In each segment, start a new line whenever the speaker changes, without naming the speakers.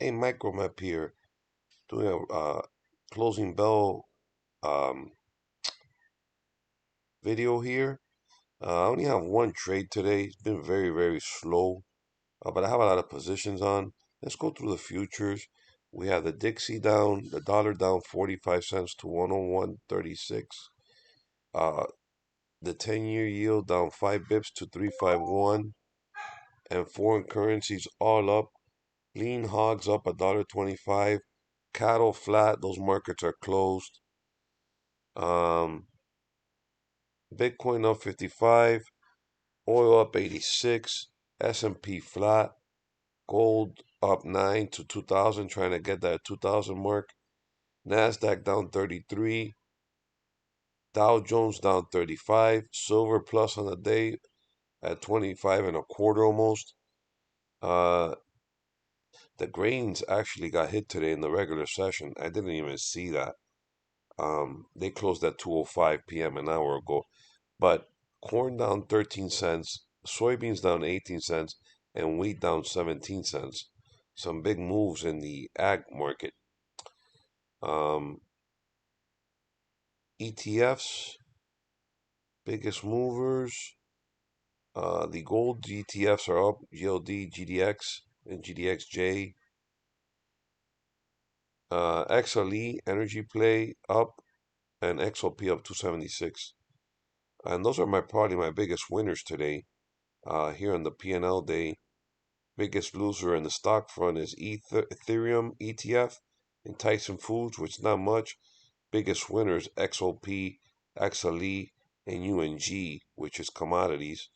Hey, Micromap here, doing a closing bell um, video here. I only have one trade today. It's been very, very slow, but I have a lot of positions on. Let's go through the futures. We have the Dixie down, the dollar down 45 cents to 101.36. Uh, the 10-year yield down 5 bips to 351. And foreign currencies all up. Lean hogs up $1.25. Cattle flat. Those markets are closed. Um, Bitcoin up 55, oil up 86, S&P flat, gold up 9 to 2000, trying to get that 2000 mark. Nasdaq down 33, Dow Jones down 35, silver plus on the day at 25 and a quarter almost. Uh, the grains actually got hit today in the regular session. I didn't even see that. They closed at 2:05 p.m. an hour ago. But corn down 13 cents, soybeans down 18 cents, and wheat down 17 cents. Some big moves in the ag market. Um, ETFs, biggest movers. The gold ETFs are up, GLD, GDX, and GDXJ. XLE, Energy Play up, and XOP up 276. And those are probably my biggest winners today. Here on the P&L day, biggest loser in the stock front is Ethereum ETF and Tyson Foods, which is not much. Biggest winners XOP, XLE, and UNG, which is commodities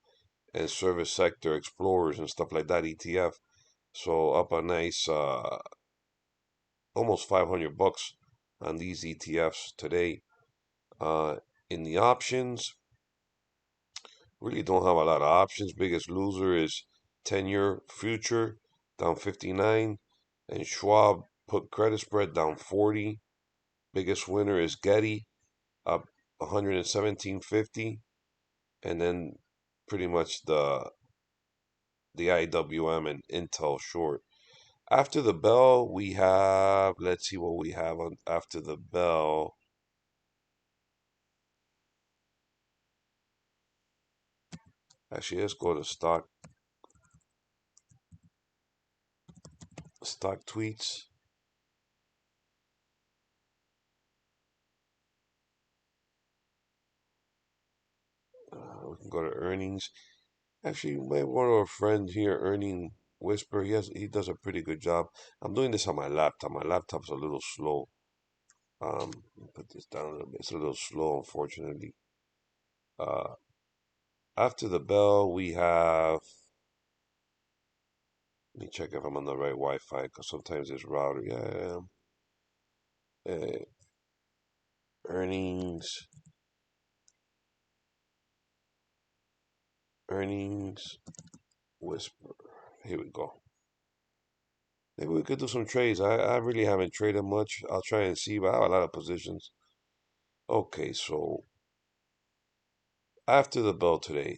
and service sector explorers and stuff like that ETF. So up a nice almost 500 bucks on these ETFs today. Uh, in the options, really don't have a lot of options. Biggest loser is 10-year future down 59, and Schwab put credit spread down 40. Biggest winner is Getty up 117.50, and then pretty much the IWM and Intel short. After the bell, we have, let's see what we have on after the bell. Actually, let's go to stock tweets. We can go to earnings. Actually, my one of our friends here, Earning Whisper, he does a pretty good job. I'm doing this on my laptop. My laptop's a little slow. Put this down a little bit. It's a little slow, unfortunately. Uh, After the bell, we have. Let me check if I'm on the right Wi-Fi, because sometimes it's router. Yeah, uh, earnings, earnings, Whisper. Here we go. Maybe we could do some trades. I really haven't traded much. I'll try and see, but I have a lot of positions. Okay, so after the bell today,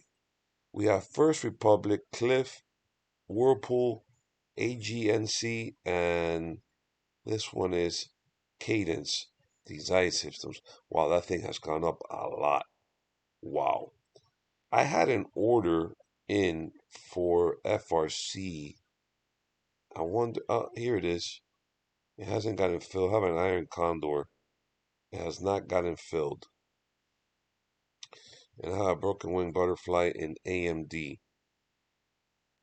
we have First Republic, Cliff, Whirlpool, AGNC, and this one is Cadence, Design Systems. Wow, that thing has gone up a lot. Wow. I had an order in for FRC. I wonder, here it is. It hasn't gotten filled. I have an Iron Condor. It has not gotten filled. And I have a Broken Wing Butterfly in AMD.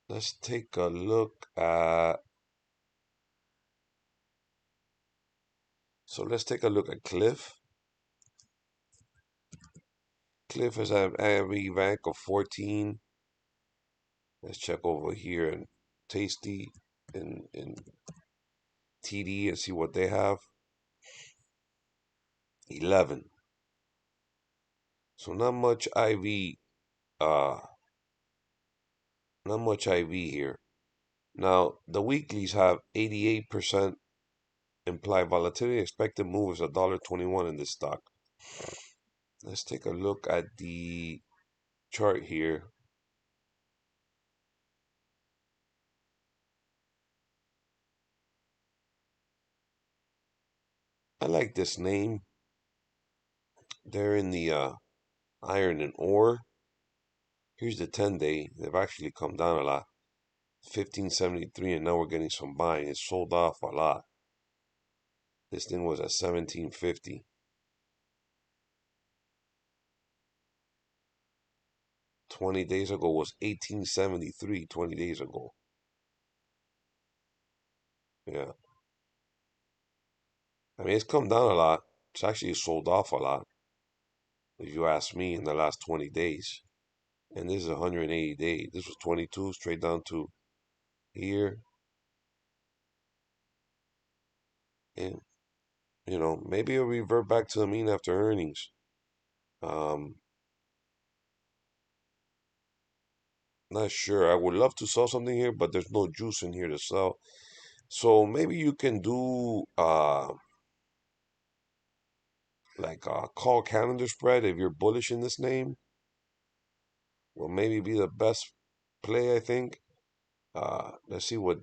Let's take a look at. So let's take a look at Cliff. Cliff has an AMD rank of 14. Let's check over here and Tasty and TD and see what they have. 11. So uh not much IV here. Now the weeklies have 88% implied volatility. Expected move is $1.21 in this stock. Let's take a look at the chart here. like this name. They're in the iron and ore. Here's the 10-day. They've actually come down a lot. 1573, and now we're getting some buying. It's sold off a lot. This thing was at 1750. 20 days ago was 1873. 20 days ago. Yeah. I mean, it's come down a lot. It's actually sold off a lot, if you ask me, in the last 20 days. And this is 180 days. This was 22, straight down to here. And, maybe it'll revert back to the mean after earnings. Um, Not sure. I would love to sell something here, but there's no juice in here to sell. So maybe you can do like a call calendar spread if you're bullish in this name. Will maybe be the best play, I think. Let's see what.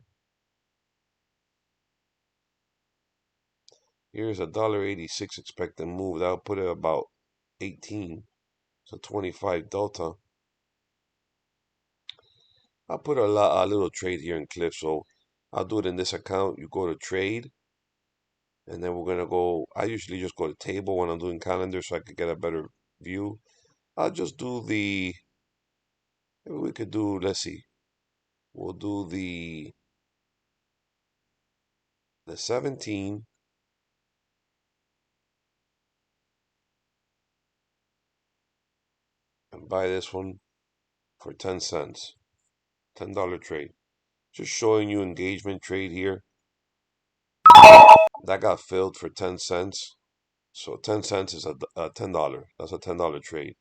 Here's $1.86 expected move. That'll put it about 18. So 25 delta. I'll put a little trade here in Cliff. So I'll do it in this account. You go to trade, and then we're gonna go. I usually just go to table when I'm doing calendar, so I could get a better view. I'll just do the. Maybe we could do. Let's see. We'll do the 17 and buy this one for 10 cents. $10 trade. Just showing you engagement trade here. That got filled for 10 cents. So 10 cents is a $10. That's a $10 trade.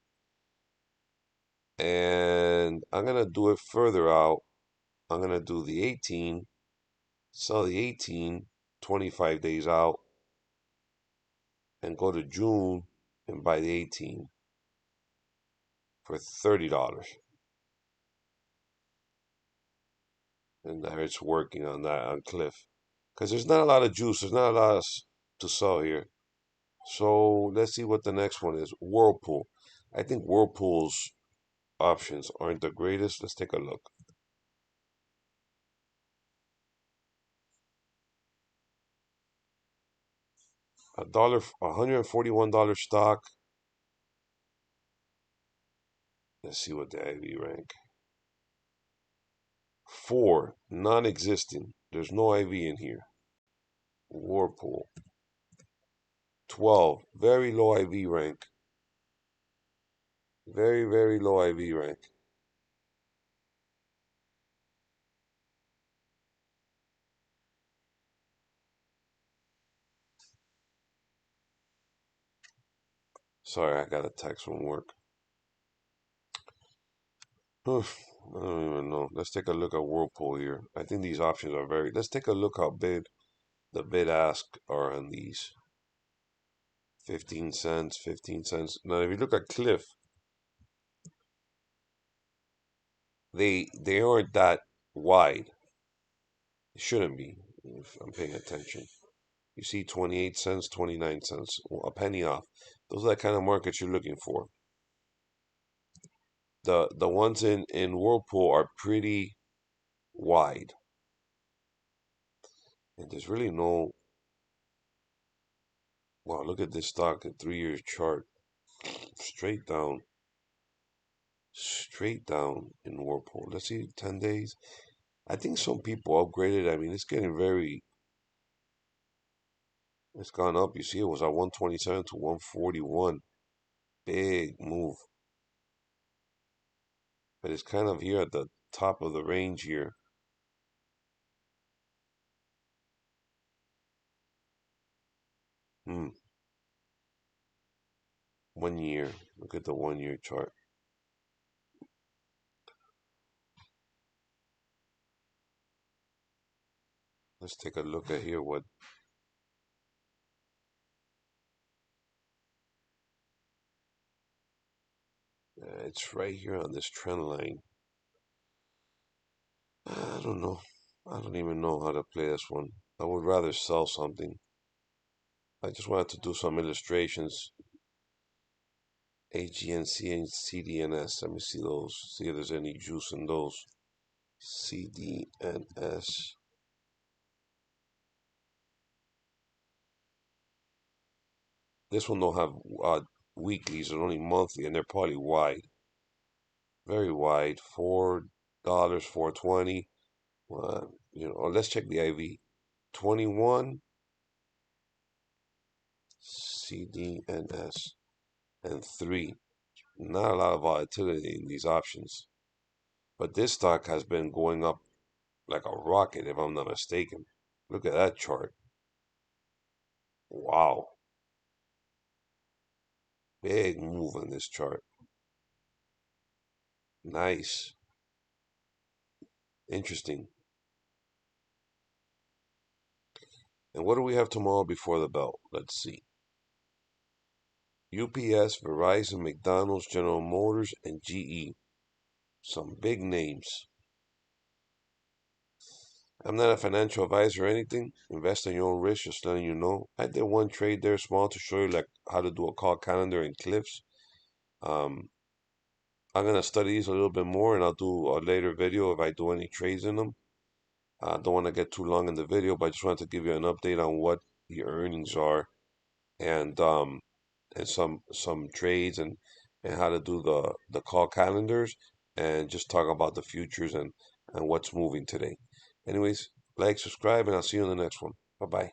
And I'm going to do it further out. I'm going to do the 18, sell the 18, 25 days out, and go to June and buy the 18 for $30. And there it's working on that on Cliff. Because there's not a lot of juice. There's not a lot to sell here. So let's see what the next one is. Whirlpool. I think Whirlpool's options aren't the greatest. Let's take a look. $141 stock. Let's see what the IV rank. 4, non-existent. There's no IV in here. Whirlpool. 12, very low IV rank. Very, very low IV rank. Sorry, I got a text from work. I don't even know. Let's take a look at Whirlpool here. I think these options are very. Let's take a look how big the bid ask are on these. 15 cents, 15 cents. Now, if you look at Cliff, they aren't that wide. It shouldn't be, if I'm paying attention. You see 28 cents, 29 cents, a penny off. Those are the kind of markets you're looking for. The ones in Whirlpool are pretty wide. And there's really no. Wow, look at this stock at 3 year chart. Straight down. Straight down in Whirlpool. Let's see, 10 days. I think some people upgraded. I mean, it's getting very. It's gone up. You see, it was at 127 to 141. Big move. But it's kind of here at the top of the range here. Hmm. 1 year. Look at the 1 year chart. Let's take a look at here what. It's right here on this trend line. I don't know. I don't even know how to play this one. I would rather sell something. I just wanted to do some illustrations. AGNC and CDNS. Let me see those. See if there's any juice in those. CDNS. This one don't have weeklies. They're only monthly, and they're probably wide, very wide. $4, 4.20. Let's check the IV. 21 CDNS and 3. Not a lot of volatility in these options, but this stock has been going up like a rocket, if I'm not mistaken. Look at that chart. Wow, big move on this chart. Nice, interesting. And what do we have tomorrow before the bell? Let's see. UPS, Verizon, McDonald's, General Motors, and GE. Some big names. I'm not a financial advisor or anything. Invest on your own risk, just letting you know. I did one trade there small to show you like how to do a call calendar in Cliffs. Um, I'm gonna study these a little bit more and I'll do a later video if I do any trades in them. I don't want to get too long in the video, but I just wanted to give you an update on what the earnings are and some trades and how to do the call calendars and just talk about the futures and what's moving today. Anyways, like, subscribe, and I'll see you in the next one. Bye bye.